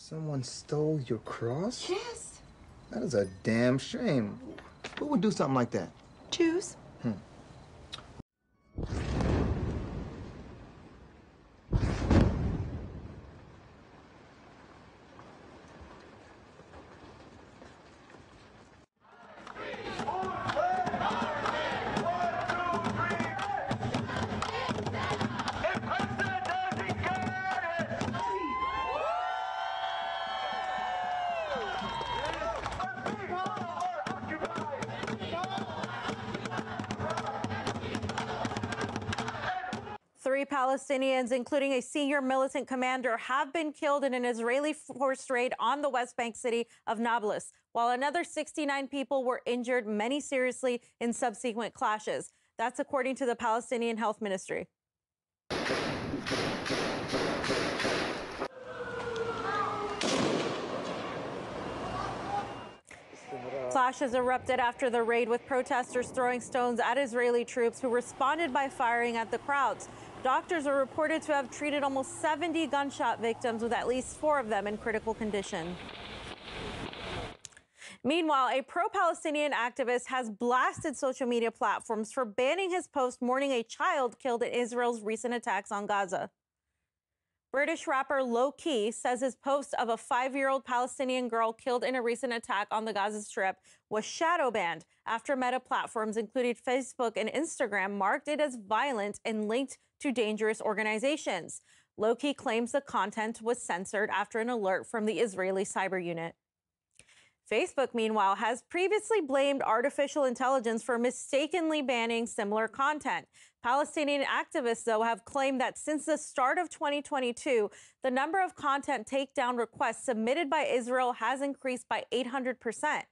Someone stole your cross? Yes. That is a damn shame. Who would do something like that? Jews. Three Palestinians, including a senior militant commander, have been killed in an Israeli forced raid on the West Bank city of Nablus, while another 69 people were injured, many seriously, in subsequent clashes. That's according to the Palestinian Health Ministry. Clashes erupted after the raid, with protesters throwing stones at Israeli troops who responded by firing at the crowds. Doctors are reported to have treated almost 70 gunshot victims, with at least 4 of them in critical condition. Meanwhile, a pro-Palestinian activist has blasted social media platforms for banning his post mourning a child killed in Israel's recent attacks on Gaza. British rapper Low Key says his post of a 5-year-old Palestinian girl killed in a recent attack on the Gaza Strip was shadow banned after Meta platforms, including Facebook and Instagram, marked it as violent and linked to dangerous organizations. Low Key claims the content was censored after an alert from the Israeli cyber unit. Facebook, meanwhile, has previously blamed artificial intelligence for mistakenly banning similar content. Palestinian activists, though, have claimed that since the start of 2022, the number of content takedown requests submitted by Israel has increased by 800%.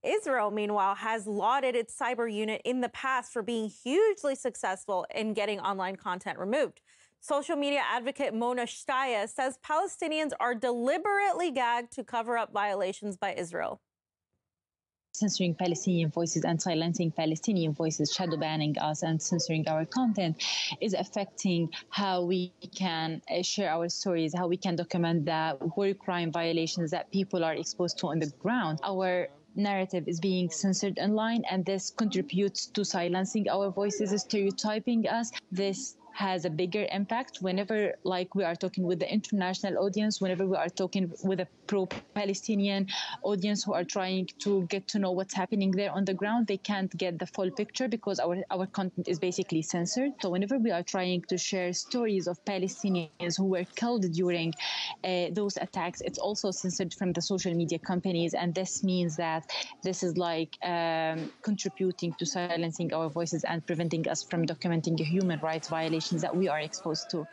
Israel, meanwhile, has lauded its cyber unit in the past for being hugely successful in getting online content removed. Social media advocate Mona Shtaya says Palestinians are deliberately gagged to cover up violations by Israel. Censoring Palestinian voices and silencing Palestinian voices, shadow banning us and censoring our content is affecting how we can share our stories, how we can document the war crime violations that people are exposed to on the ground. Our narrative is being censored online, and this contributes to silencing our voices, stereotyping us. This has a bigger impact whenever, like, we are talking with the international audience, whenever we are talking with a pro-Palestinian audience who are trying to get to know what's happening there on the ground. They can't get the full picture because our content is basically censored. So whenever we are trying to share stories of Palestinians who were killed during those attacks, it's also censored from the social media companies. And this means that this is like contributing to silencing our voices and preventing us from documenting human rights violations that we are exposed to.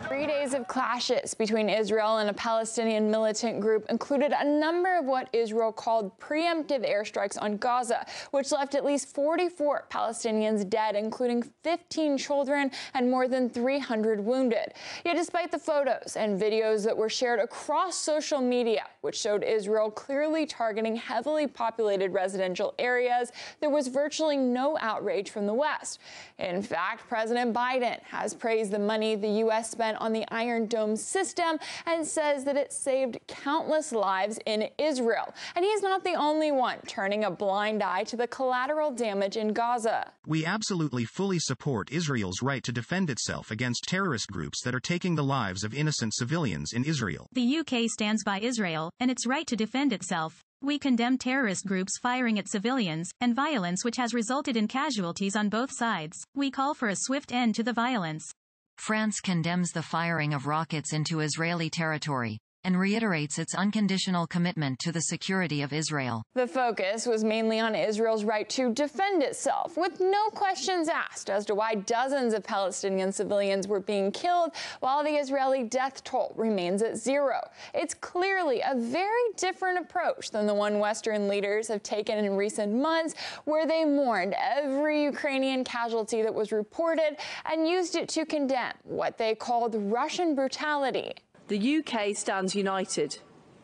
3 days of clashes between Israel and a Palestinian militant group included a number of what Israel called preemptive airstrikes on Gaza, which left at least 44 Palestinians dead, including 15 children and more than 300 wounded. Yet despite the photos and videos that were shared across social media, which showed Israel clearly targeting heavily populated residential areas, there was virtually no outrage from the West. In fact, President Biden has praised the money the U.S. spent on the Iron Dome system and says that it saved countless lives in Israel. And he's not the only one turning a blind eye to the collateral damage in Gaza. We absolutely fully support Israel's right to defend itself against terrorist groups that are taking the lives of innocent civilians in Israel. The UK stands by Israel and its right to defend itself. We condemn terrorist groups firing at civilians and violence which has resulted in casualties on both sides. We call for a swift end to the violence. France condemns the firing of rockets into Israeli territory and reiterates its unconditional commitment to the security of Israel. The focus was mainly on Israel's right to defend itself, with no questions asked as to why dozens of Palestinian civilians were being killed while the Israeli death toll remains at 0. It's clearly a very different approach than the one Western leaders have taken in recent months, where they mourned every Ukrainian casualty that was reported and used it to condemn what they called Russian brutality. The UK stands united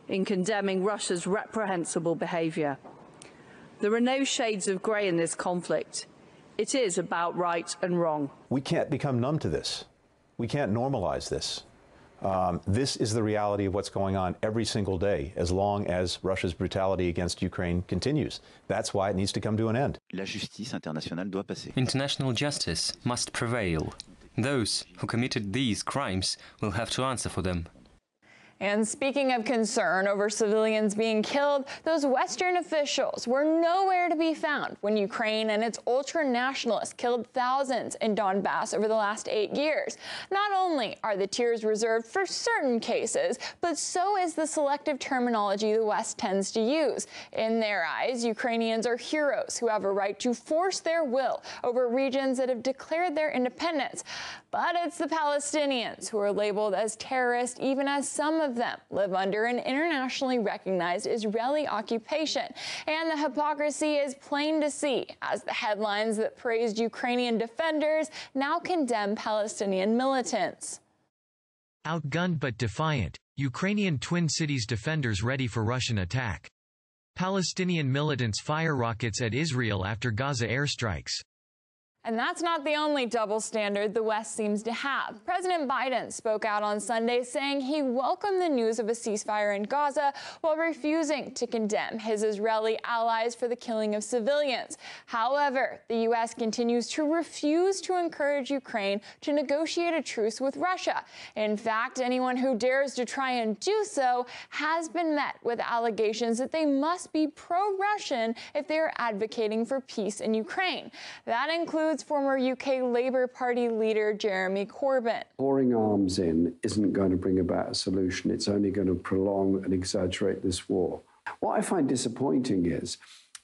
in condemning Russia's reprehensible behaviour. There are no shades of grey in this conflict. It is about right and wrong. We can't become numb to this. We can't normalize this. This is the reality of what's going on every single day, as long as Russia's brutality against Ukraine continues. That's why it needs to come to an end. La justice internationale doit passer. International justice must prevail. Those who committed these crimes will have to answer for them. And speaking of concern over civilians being killed, those Western officials were nowhere to be found when Ukraine and its ultra-nationalists killed thousands in Donbass over the last 8 years. Not only are the tiers reserved for certain cases, but so is the selective terminology the West tends to use. In their eyes, Ukrainians are heroes who have a right to force their will over regions that have declared their independence. But it's the Palestinians who are labeled as terrorists, even as some of them live under an internationally recognized Israeli occupation. And the hypocrisy is plain to see as the headlines that praised Ukrainian defenders now condemn Palestinian militants. Outgunned but defiant, Ukrainian Twin Cities defenders ready for Russian attack. Palestinian militants fire rockets at Israel after Gaza airstrikes. And that's not the only double standard the West seems to have. President Biden spoke out on Sunday saying he welcomed the news of a ceasefire in Gaza while refusing to condemn his Israeli allies for the killing of civilians. However, the U.S. continues to refuse to encourage Ukraine to negotiate a truce with Russia. In fact, anyone who dares to try and do so has been met with allegations that they must be pro-Russian if they are advocating for peace in Ukraine. That includes former UK Labour Party leader Jeremy Corbyn. Pouring arms in isn't going to bring about a solution. It's only going to prolong and exaggerate this war. What I find disappointing is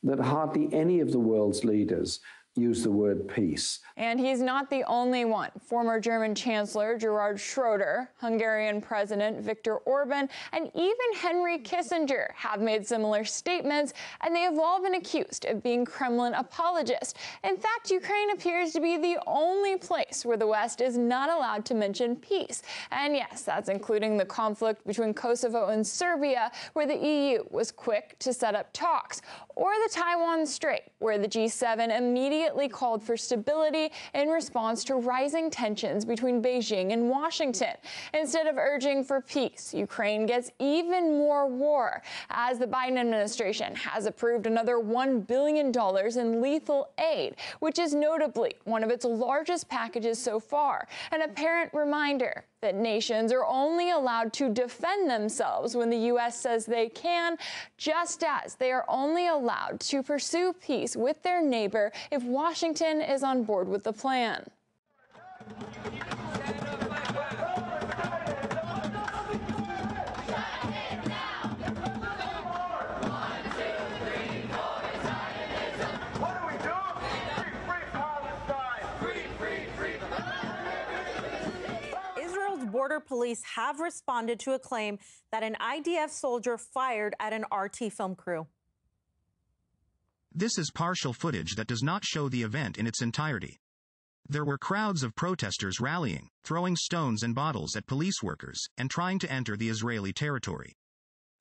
that hardly any of the world's leaders use the word peace. And he's not the only one. Former German Chancellor Gerhard Schroeder, Hungarian President Viktor Orban, and even Henry Kissinger have made similar statements, and they have all been accused of being Kremlin apologists. In fact, Ukraine appears to be the only place where the West is not allowed to mention peace. And yes, that's including the conflict between Kosovo and Serbia, where the EU was quick to set up talks, or the Taiwan Strait, where the G7 immediately called for stability in response to rising tensions between Beijing and Washington. Instead of urging for peace, Ukraine gets even more war, as the Biden administration has approved another $1 billion in lethal aid, which is notably one of its largest packages so far. An apparent reminder that nations are only allowed to defend themselves when the U.S. says they can, just as they are only allowed to pursue peace with their neighbor if Washington is on board with the plan. Border police have responded to a claim that an IDF soldier fired at an RT film crew. This is partial footage that does not show the event in its entirety. There were crowds of protesters rallying, throwing stones and bottles at police workers, and trying to enter the Israeli territory.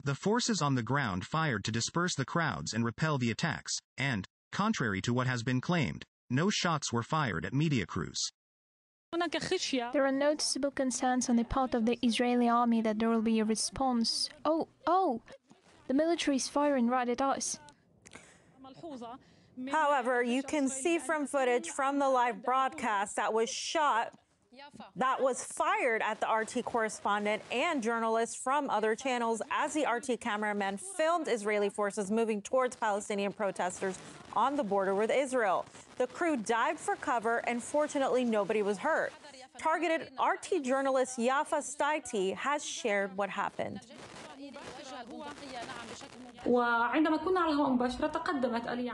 The forces on the ground fired to disperse the crowds and repel the attacks, and, contrary to what has been claimed, no shots were fired at media crews. There are noticeable concerns on the part of the Israeli army that there will be a response. Oh, the military is firing right at us. However, you can see from footage from the live broadcast that was fired at the RT correspondent and journalists from other channels as the RT cameraman filmed Israeli forces moving towards Palestinian protesters on the border with Israel. The crew dived for cover, and fortunately nobody was hurt. Targeted RT journalist Yafa Staiti has shared what happened.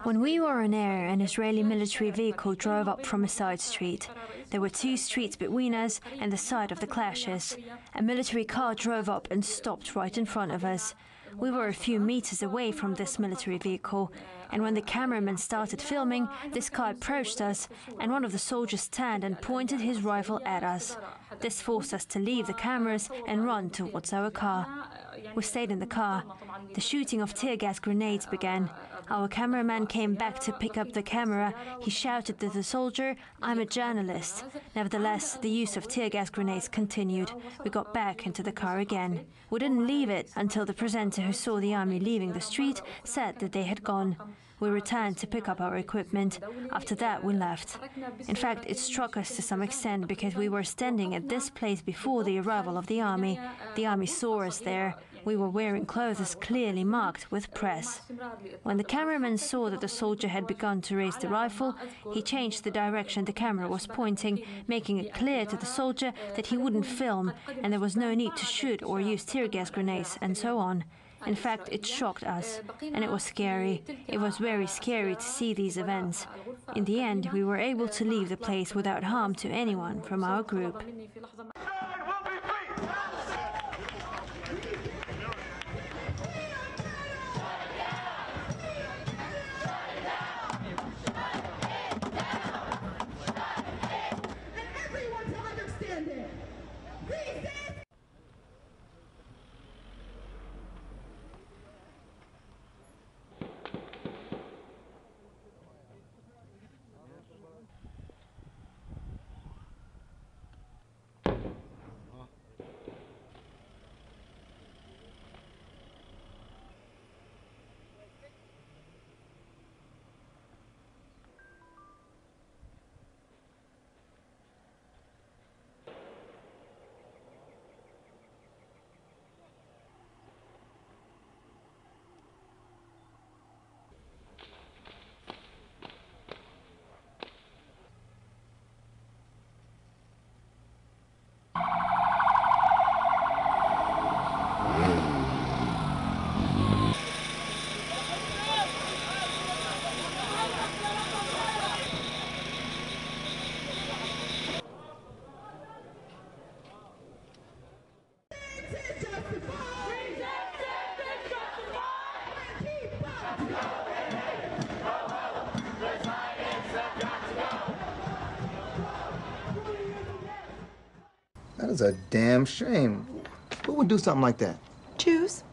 When we were on air, an Israeli military vehicle drove up from a side street. There were 2 streets between us and the site of the clashes. A military car drove up and stopped right in front of us. We were a few meters away from this military vehicle, and when the cameraman started filming, this car approached us, and one of the soldiers turned and pointed his rifle at us. This forced us to leave the cameras and run towards our car. We stayed in the car. The shooting of tear gas grenades began. Our cameraman came back to pick up the camera. He shouted to the soldier, "I'm a journalist." Nevertheless, the use of tear gas grenades continued. We got back into the car again. We didn't leave it until the presenter who saw the army leaving the street said that they had gone. We returned to pick up our equipment. After that, we left. In fact, it struck us to some extent because we were standing at this place before the arrival of the army. The army saw us there. We were wearing clothes clearly marked with press. When the cameraman saw that the soldier had begun to raise the rifle, he changed the direction the camera was pointing, making it clear to the soldier that he wouldn't film and there was no need to shoot or use tear gas grenades and so on. In fact, it shocked us, and it was scary. It was very scary to see these events. In the end, we were able to leave the place without harm to anyone from our group. That is a damn shame. Who would do something like that? Jews.